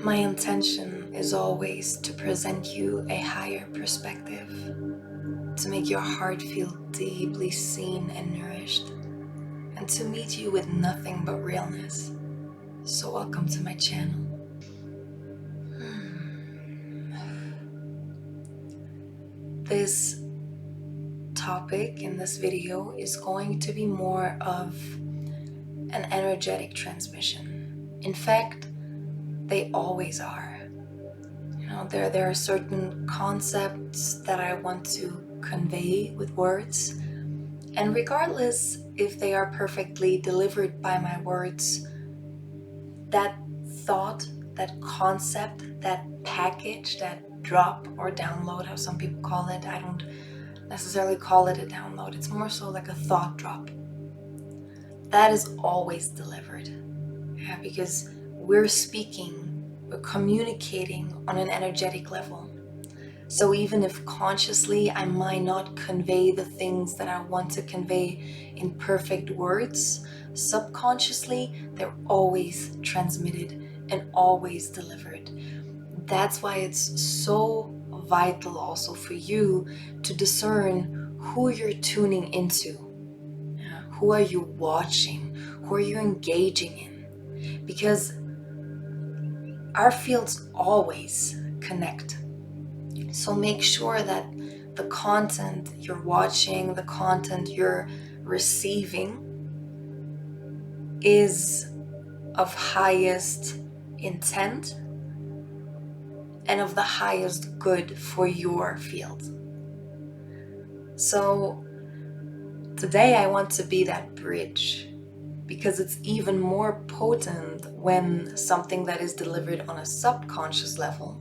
My intention is always to present you a higher perspective, to make your heart feel deeply seen and nourished, and to meet you with nothing but realness. So welcome to my channel. This topic in this video is going to be more of an energetic transmission. In fact, they always are. There are certain concepts that I want to convey with words, and regardless if they are perfectly delivered by my words, that thought, that concept, that package, that drop or download, how some people call it, I don't necessarily call it a download, it's more so like a thought drop. That is always delivered. Yeah, because we're speaking, we're communicating on an energetic level. So even if consciously I might not convey the things that I want to convey in perfect words, subconsciously they're always transmitted and always delivered. That's why it's so vital also for you to discern who you're tuning into. Who are you watching? Who are you engaging in? Because our fields always connect. So make sure that the content you're watching, the content you're receiving is of highest intent and of the highest good for your field. So today I want to be that bridge, because it's even more potent when something that is delivered on a subconscious level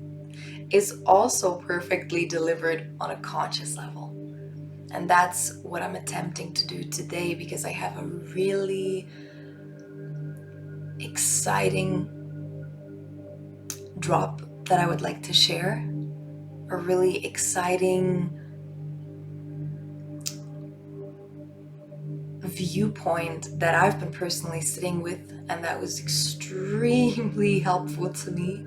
is also perfectly delivered on a conscious level. And that's what I'm attempting to do today, because I have a really exciting drop that I would like to share. A really exciting viewpoint that I've been personally sitting with, and that was extremely helpful to me.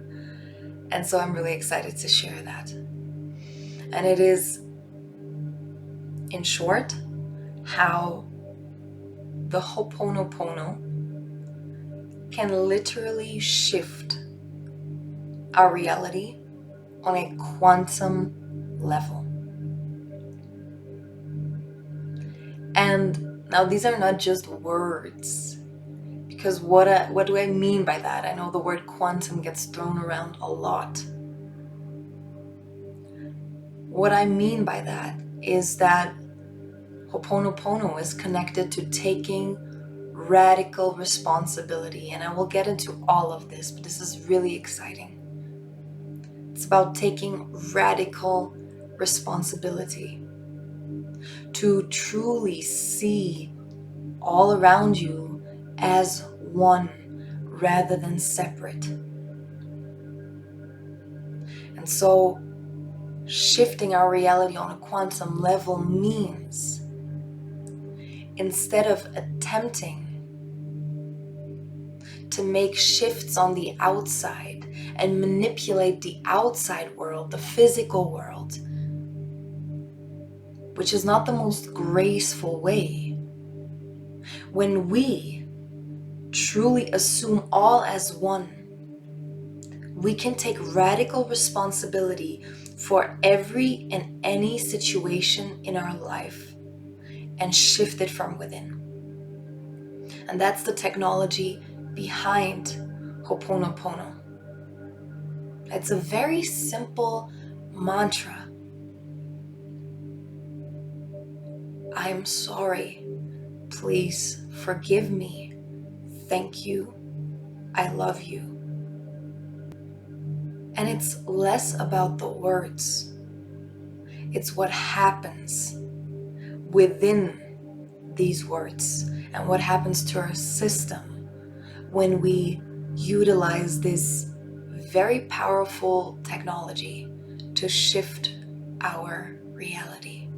And so I'm really excited to share that. And it is, in short, how the Ho'oponopono can literally shift our reality on a quantum level. And now these are not just words, because what do I mean by that? I know the word quantum gets thrown around a lot. What I mean by that is that Ho'oponopono is connected to taking radical responsibility, and I will get into all of this, but this is really exciting. It's about taking radical responsibility to truly see all around you as one rather than separate. And so shifting our reality on a quantum level means, instead of attempting to make shifts on the outside and manipulate the outside world, the physical world, which is not the most graceful way, when we truly assume all as one, we can take radical responsibility for every and any situation in our life and shift it from within. And that's the technology behind Ho'oponopono. It's a very simple mantra. I am sorry. Please forgive me. Thank you. I love you. And it's less about the words. It's what happens within these words and what happens to our system when we utilize this very powerful technology to shift our reality.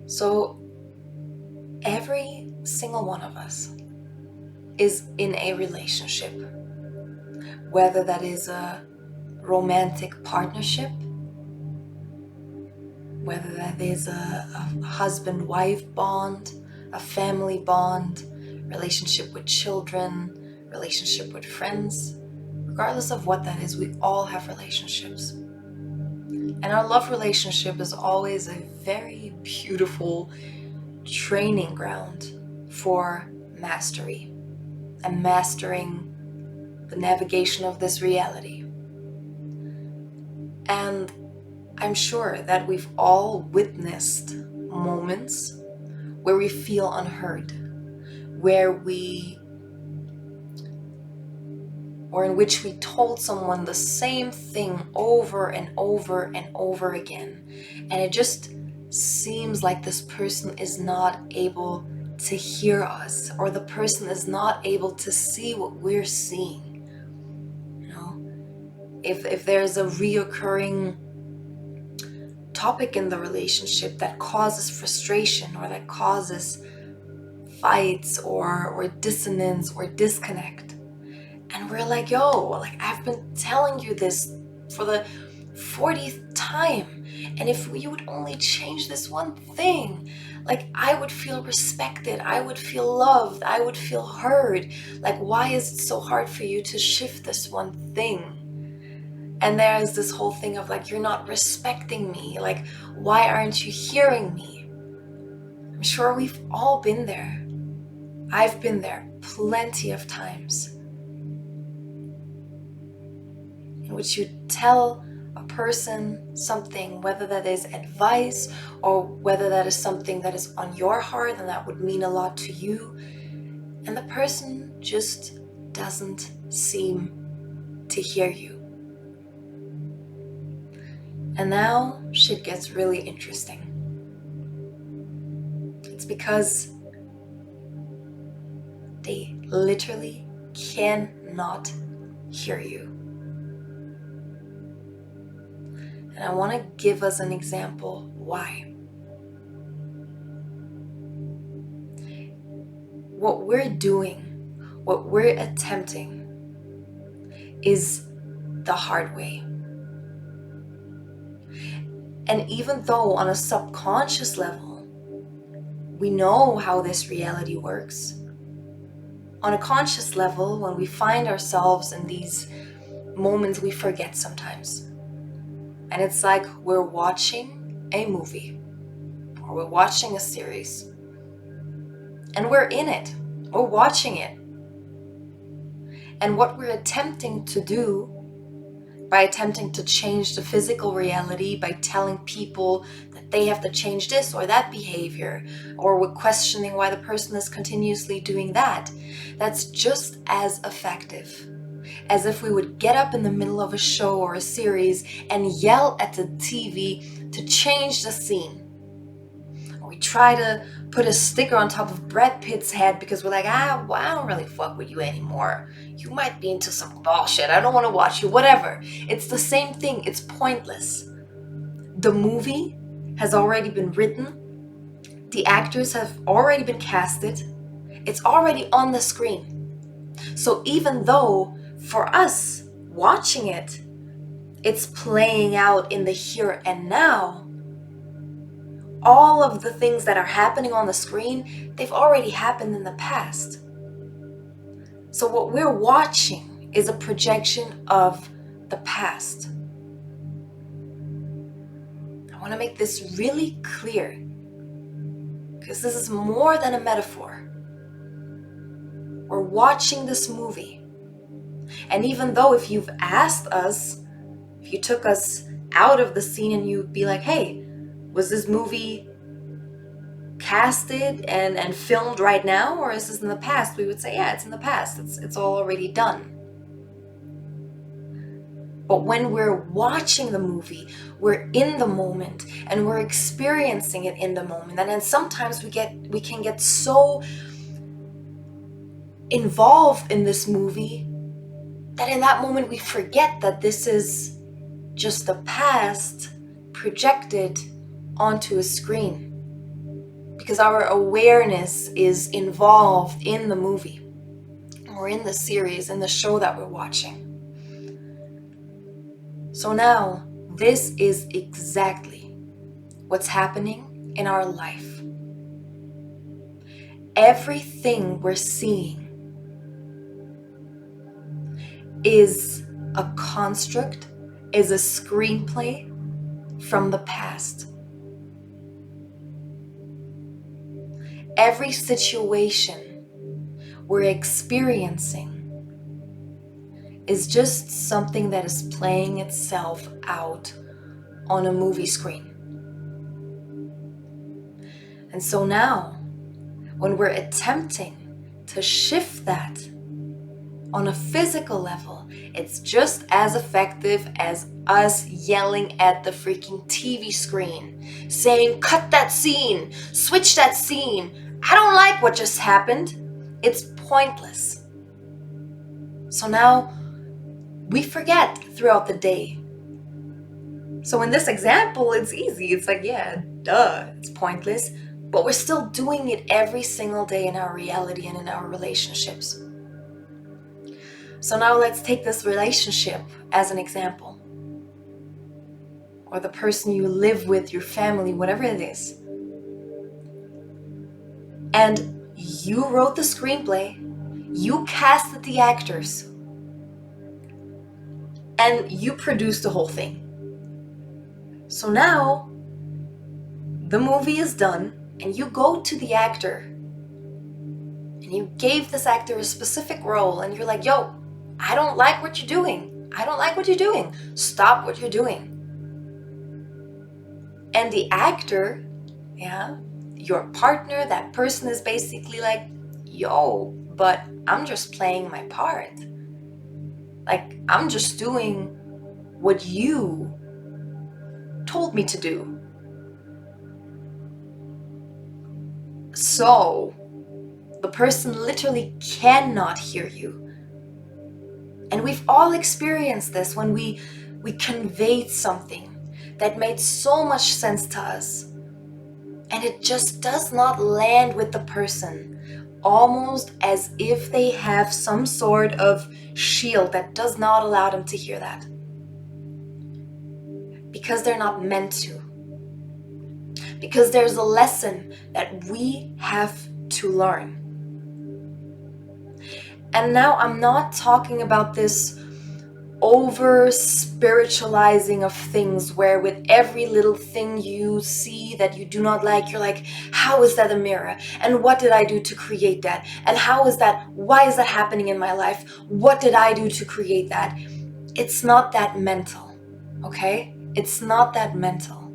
So every single one of us is in a relationship whether that is a romantic partnership, whether that is a husband-wife bond, a family bond, relationship with children, relationship with friends. Regardless of what that is, we all have relationships. And our love relationship is always a very beautiful training ground for mastery and mastering the navigation of this reality. And I'm sure that we've all witnessed moments where we feel unheard, or in which we told someone the same thing over and over and over again. And it just seems like this person is not able to hear us, or the person is not able to see what we're seeing. You know, if there's a reoccurring topic in the relationship that causes frustration, or that causes fights or dissonance or disconnect, and we're like, yo, like, I've been telling you this for the 40th time, and if you would only change this one thing, like, I would feel respected, I would feel loved, I would feel heard. Like, why is it so hard for you to shift this one thing? And there is this whole thing of like, you're not respecting me, like, why aren't you hearing me? I'm sure we've all been there. I've been there plenty of times, in which you tell a person something, whether that is advice or whether that is something that is on your heart and that would mean a lot to you, and the person just doesn't seem to hear you. And now shit gets really interesting. It's because they literally cannot hear you. And I want to give us an example why. What we're doing, what we're attempting, is the hard way. And even though on a subconscious level, we know how this reality works, on a conscious level, when we find ourselves in these moments, we forget sometimes. And it's like we're watching a movie, or we're watching a series, and we're in it, we're watching it. And what we're attempting to do, by attempting to change the physical reality, by telling people that they have to change this or that behavior, or we're questioning why the person is continuously doing that, that's just as effective as if we would get up in the middle of a show or a series and yell at the TV to change the scene. Or we try to put a sticker on top of Brad Pitt's head because we're like, well, I don't really fuck with you anymore. You might be into some bullshit. I don't want to watch you, whatever. It's the same thing. It's pointless. The movie has already been written. The actors have already been casted. It's already on the screen. So even though for us watching it, it's playing out in the here and now, all of the things that are happening on the screen, they've already happened in the past. So what we're watching is a projection of the past. I want to make this really clear, because this is more than a metaphor. We're watching this movie. And even though if you've asked us, if you took us out of the scene and you'd be like, hey, was this movie casted and filmed right now, or is this in the past? We would say, yeah, it's in the past. It's all already done. But when we're watching the movie, we're in the moment and we're experiencing it in the moment. And then sometimes we can get so involved in this movie that in that moment we forget that this is just the past projected onto a screen, because our awareness is involved in the movie or in the series, in the show that we're watching. So now, this is exactly what's happening in our life. Everything we're seeing is a construct, is a screenplay from the past. Every situation we're experiencing is just something that is playing itself out on a movie screen. And so now, when we're attempting to shift that on a physical level, it's just as effective as us yelling at the freaking TV screen, saying, cut that scene, switch that scene, I don't like what just happened. It's pointless. So now we forget throughout the day. So in this example, it's easy. It's like, yeah, duh, it's pointless. But we're still doing it every single day in our reality and in our relationships. So now let's take this relationship as an example. Or the person you live with, your family, whatever it is. And you wrote the screenplay, you casted the actors, and you produced the whole thing. So now, the movie is done, and you go to the actor, and you gave this actor a specific role, and you're like, yo, I don't like what you're doing. I don't like what you're doing. Stop what you're doing. And the actor, yeah, your partner, that person is basically like, yo, but I'm just playing my part. Like, I'm just doing what you told me to do. So, the person literally cannot hear you. And we've all experienced this when we conveyed something that made so much sense to us. And it just does not land with the person, almost as if they have some sort of shield that does not allow them to hear that. Because they're not meant to. Because there's a lesson that we have to learn. And now I'm not talking about this over spiritualizing of things where with every little thing you see that you do not like, you're like, how is that a mirror? And what did I do to create that? And why is that happening in my life? What did I do to create that? It's not that mental, okay? It's not that mental.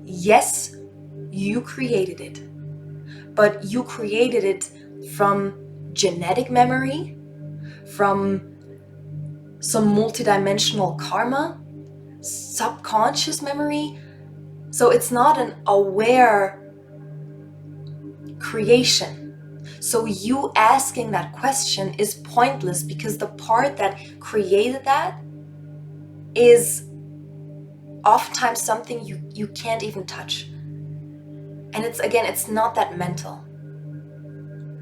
Yes, you created it, but you created it from genetic memory, from some multidimensional karma, subconscious memory. So it's not an aware creation. So you asking that question is pointless because the part that created that is oftentimes something you can't even touch. And it's not that mental.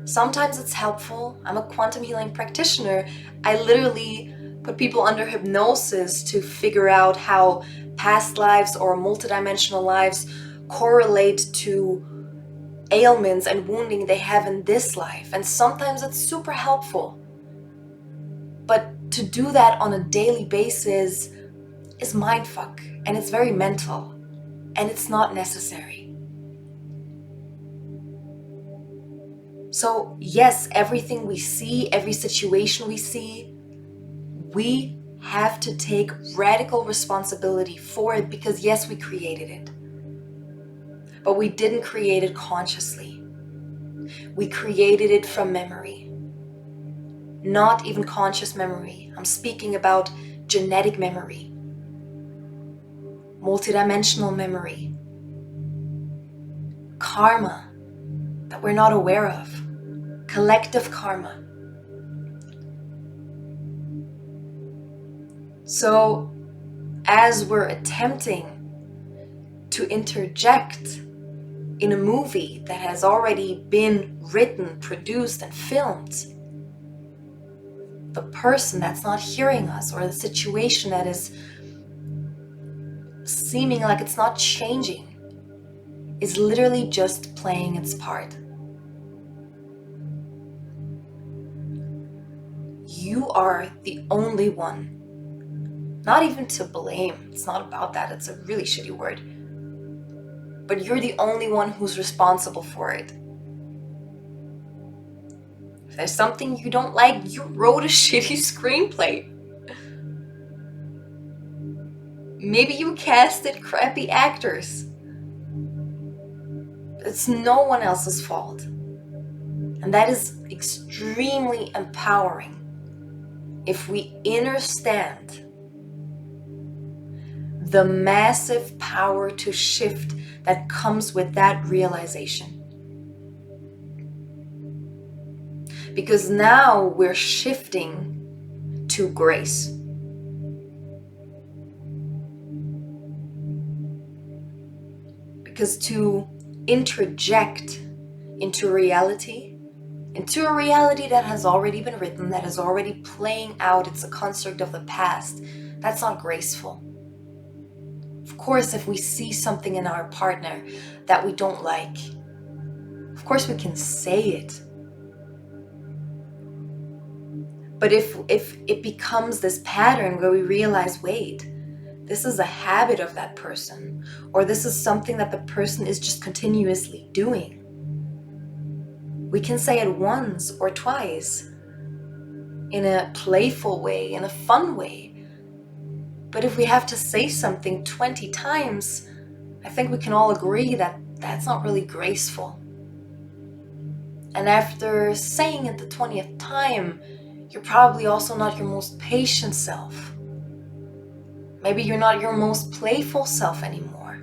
Sometimes it's helpful. I'm a quantum healing practitioner. I literally put people under hypnosis to figure out how past lives or multidimensional lives correlate to ailments and wounding they have in this life. And sometimes it's super helpful. But to do that on a daily basis is mindfuck, and it's very mental, and it's not necessary. So yes, everything we see, every situation we see, we have to take radical responsibility for it because yes, we created it. But we didn't create it consciously. We created it from memory. Not even conscious memory. I'm speaking about genetic memory, multidimensional memory, karma that we're not aware of, collective karma. So as we're attempting to interject in a movie that has already been written, produced, and filmed, the person that's not hearing us or the situation that is seeming like it's not changing is literally just playing its part. You are the only one, not even to blame. It's not about that. It's a really shitty word. But you're the only one who's responsible for it. If there's something you don't like, you wrote a shitty screenplay. Maybe you casted crappy actors. It's no one else's fault. And that is extremely empowering if we understand the massive power to shift that comes with that realization. Because now we're shifting to grace. Because to interject into reality, into a reality that has already been written, that is already playing out, it's a construct of the past, that's not graceful. Of course, if we see something in our partner that we don't like, of course we can say it. But if it becomes this pattern where we realize, wait, this is a habit of that person, or this is something that the person is just continuously doing, we can say it once or twice in a playful way, in a fun way. But if we have to say something 20 times, I think we can all agree that that's not really graceful. And after saying it the 20th time, you're probably also not your most patient self. Maybe you're not your most playful self anymore.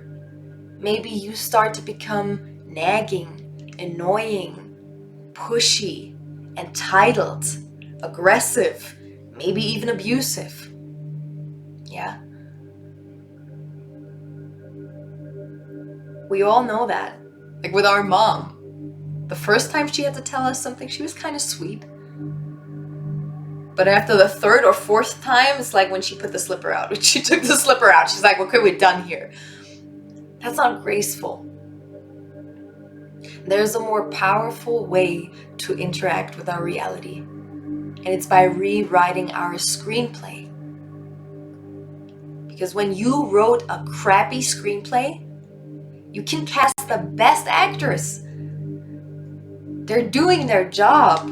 Maybe you start to become nagging, annoying, pushy, entitled, aggressive, maybe even abusive. Yeah? We all know that. Like with our mom. The first time she had to tell us something, she was kind of sweet. But after the third or fourth time, it's like when she put the slipper out. When she took the slipper out, she's like, okay, we're done here. That's not graceful. There's a more powerful way to interact with our reality. And it's by rewriting our screenplay. Because when you wrote a crappy screenplay, you can cast the best actors. They're doing their job.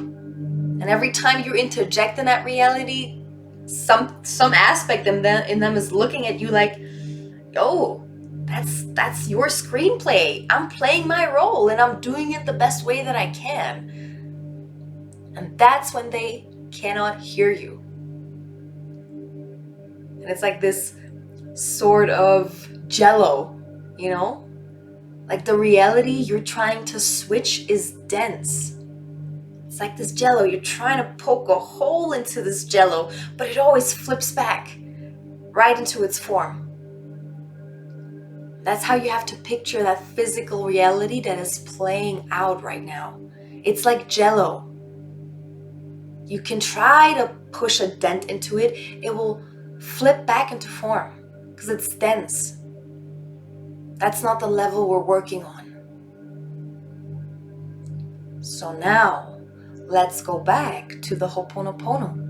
And every time you interject in that reality, some aspect in them is looking at you like, oh, that's your screenplay. I'm playing my role and I'm doing it the best way that I can. And that's when they cannot hear you. And it's like this sort of jello, you know? Like the reality you're trying to switch is dense. It's like this jello, you're trying to poke a hole into this jello, but it always flips back right into its form. That's how you have to picture that physical reality that is playing out right now. It's like jello. You can try to push a dent into it, it will flip back into form because it's dense. That's not the level we're working on. So now, let's go back to the Ho'oponopono.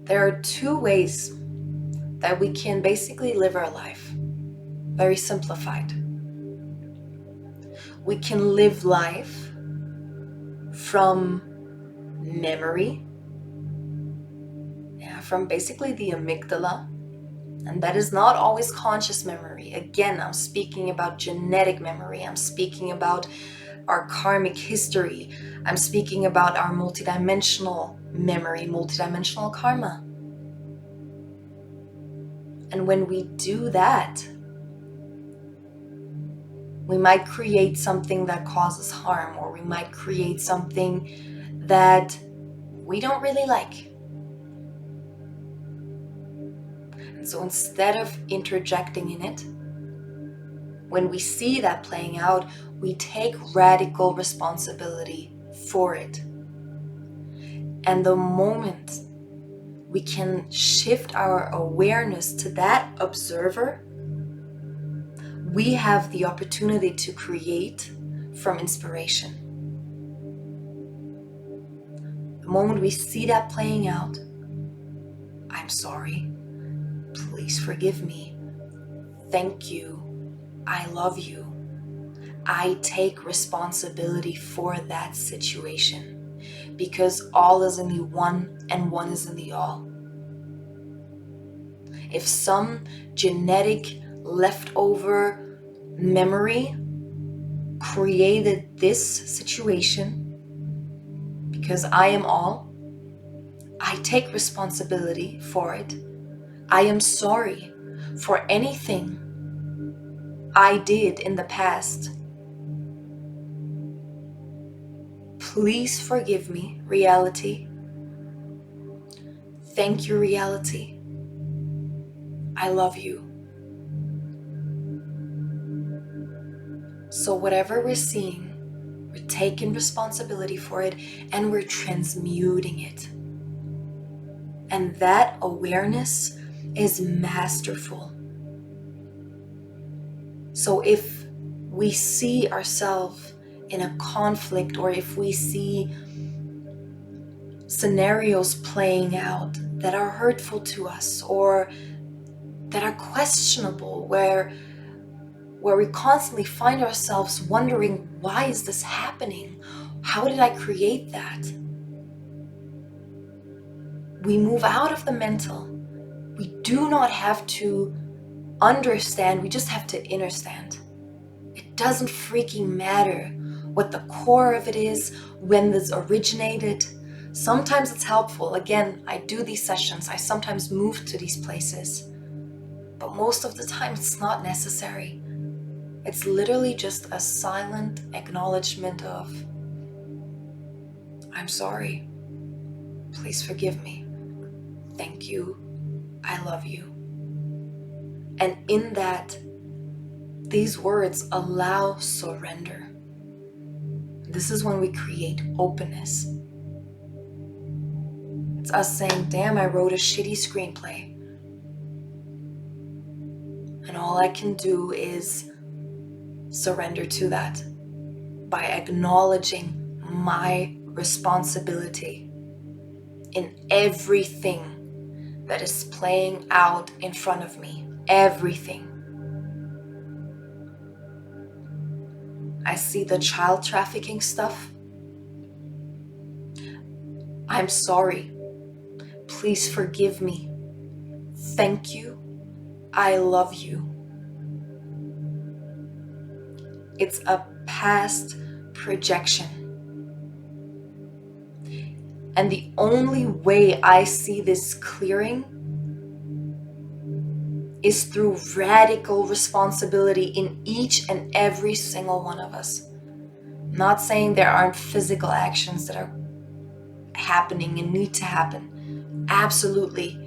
There are two ways that we can basically live our life. Very simplified. We can live life from memory, from basically the amygdala, and that is not always conscious memory. Again, I'm speaking about genetic memory. I'm speaking about our karmic history. I'm speaking about our multidimensional memory, multidimensional karma. And when we do that, we might create something that causes harm, or we might create something that we don't really like. And so instead of interjecting in it, when we see that playing out, we take radical responsibility for it. And the moment we can shift our awareness to that observer, we have the opportunity to create from inspiration. The moment we see that playing out, I'm sorry, please forgive me, thank you, I love you. I take responsibility for that situation because all is in the one and one is in the all. If some genetic leftover memory created this situation, because I am all, I take responsibility for it. I am sorry for anything I did in the past. Please forgive me, reality. Thank you, reality. I love you. So whatever we're seeing, we're taking responsibility for it and we're transmuting it. And that awareness is masterful. So if we see ourselves in a conflict, or if we see scenarios playing out that are hurtful to us or that are questionable, where we constantly find ourselves wondering, why is this happening? How did I create that? We move out of the mental. We do not have to understand, we just have to understand. It doesn't freaking matter what the core of it is, when this originated. Sometimes it's helpful. Again, I do these sessions. I sometimes move to these places. But most of the time, it's not necessary. It's literally just a silent acknowledgement of, I'm sorry. Please forgive me. Thank you. I love you. And in that, these words allow surrender. This is when we create openness. It's us saying, damn, I wrote a shitty screenplay. And all I can do is surrender to that by acknowledging my responsibility in everything that is playing out in front of me. Everything. I see the child trafficking stuff. I'm sorry. Please forgive me. Thank you. I love you. It's a past projection. And the only way I see this clearing is through radical responsibility in each and every single one of us. I'm not saying there aren't physical actions that are happening and need to happen. Absolutely.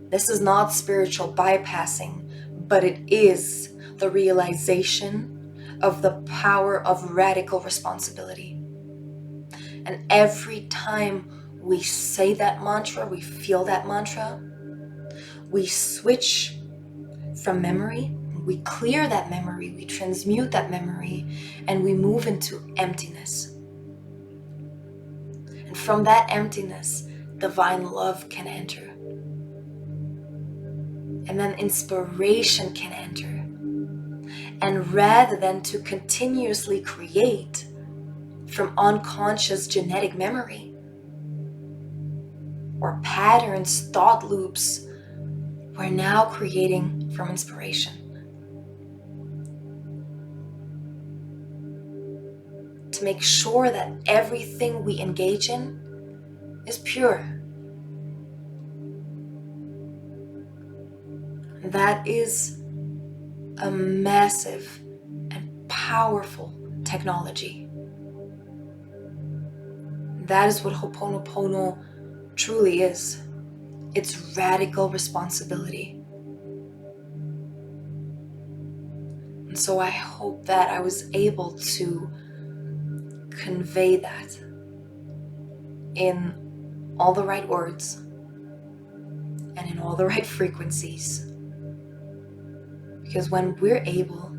This is not spiritual bypassing, but it is the realization of the power of radical responsibility. And every time we say that mantra, we feel that mantra, we switch from memory, we clear that memory, we transmute that memory, and we move into emptiness. And from that emptiness, divine love can enter. And then inspiration can enter. And rather than to continuously create from unconscious genetic memory or patterns, thought loops, we're now creating from inspiration. To make sure that everything we engage in is pure. That is a massive and powerful technology. That is what Ho'oponopono truly is. It's radical responsibility. And so I hope that I was able to convey that in all the right words, and in all the right frequencies. Because when we're able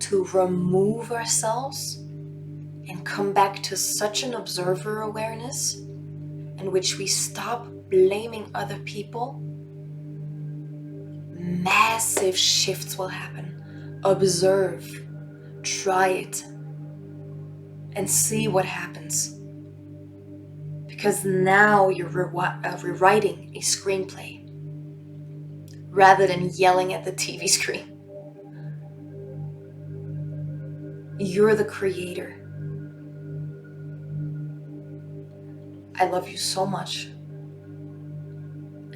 to remove ourselves and come back to such an observer awareness in which we stop blaming other people, massive shifts will happen. Observe, try it, and see what happens. Because now you're rewriting a screenplay rather than yelling at the TV screen. You're the creator. I love you so much.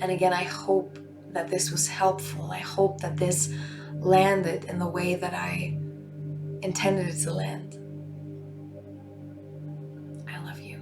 And again, I hope that this was helpful. I hope that this landed in the way that I intended it to land. I love you.